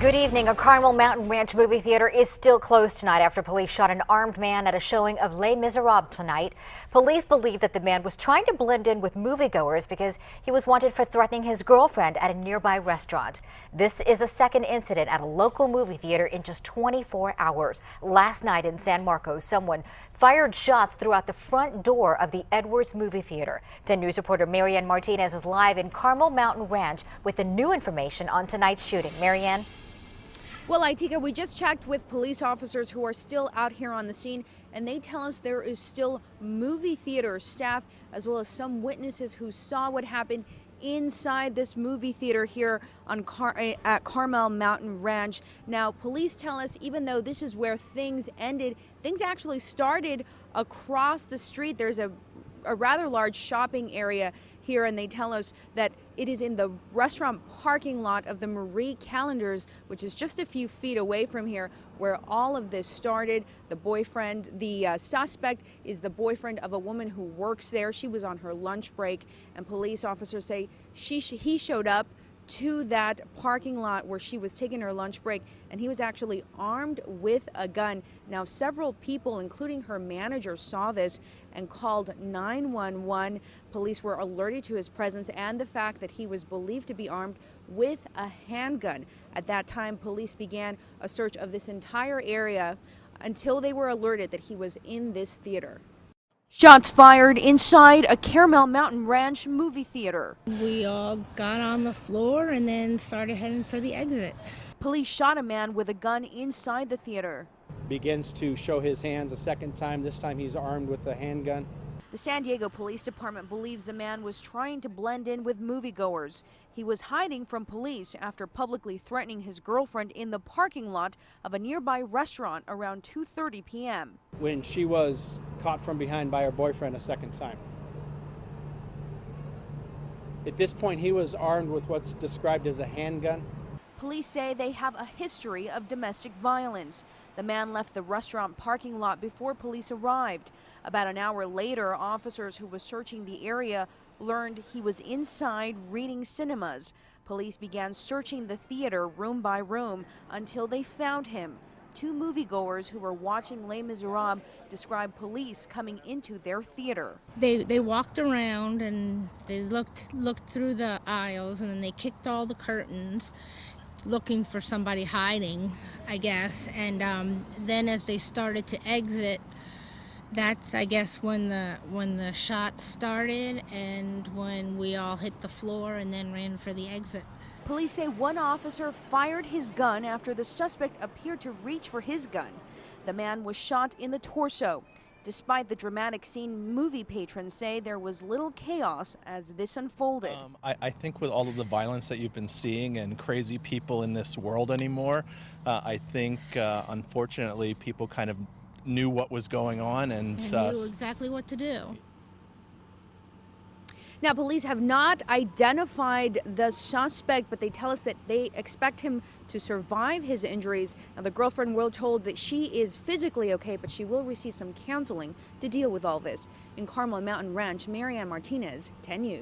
Good evening. A Carmel Mountain Ranch movie theater is still closed tonight after police shot an armed man at a showing of Les Miserables tonight. Police believe that the man was trying to blend in with moviegoers because he was wanted for threatening his girlfriend at a nearby restaurant. This is a second incident at a local movie theater in just 24 hours. Last night in San Marcos, someone fired shots throughout the front door of the Edwards movie theater. 10 News reporter Marianne Martinez is live in Carmel Mountain Ranch with the new information on tonight's shooting. Marianne? Well, Itika, we just checked with police officers who are still out here on the scene, and they tell us there is still movie theater staff as well as some witnesses who saw what happened inside this movie theater here on at Carmel Mountain Ranch. Now, police tell us even though this is where things ended, things actually started across the street. There's a rather large shopping area here, and they tell us that it is in the restaurant parking lot of the Marie Callender's, which is just a few feet away from here, where all of this started. The suspect is the boyfriend of a woman who works there. She was on her lunch break, and police officers say he showed up to that parking lot where she was taking her lunch break, and he was actually armed with a gun. Now, several people, including her manager, saw this and called 911. Police were alerted to his presence and the fact that he was believed to be armed with a handgun. At that time, police began a search of this entire area until they were alerted that he was in this theater. Shots fired inside a Carmel Mountain Ranch movie theater. We all got on the floor and then started heading for the exit. Police shot a man with a gun inside the theater. Begins to show his hands a second time. This time he's armed with a handgun. The San Diego Police Department believes the man was trying to blend in with moviegoers. He was hiding from police after publicly threatening his girlfriend in the parking lot of a nearby restaurant around 2:30 p.m. When she was caught from behind by her boyfriend a second time. At this point, he was armed with what's described as a handgun. Police say they have a history of domestic violence. The man left the restaurant parking lot before police arrived. About an hour later, officers who were searching the area learned he was inside reading cinemas. Police began searching the theater room by room until they found him. Two moviegoers who were watching Les Miserables described police coming into their theater. They walked around and they looked through the aisles, and then they kicked all the curtains looking for somebody hiding, I guess. And then as they started to exit, that's, I guess, when the shot started and when we all hit the floor and then ran for the exit. Police say one officer fired his gun after the suspect appeared to reach for his gun. The man was shot in the torso. Despite the dramatic scene, movie patrons say there was little chaos as this unfolded. I think with all of the violence that you've been seeing and crazy people in this world anymore, I think unfortunately people kind of knew what was going on and knew exactly what to do. Now, police have not identified the suspect, but they tell us that they expect him to survive his injuries. Now, the girlfriend, we're told that she is physically okay, but she will receive some counseling to deal with all this. In Carmel Mountain Ranch, Marianne Martinez, 10 News.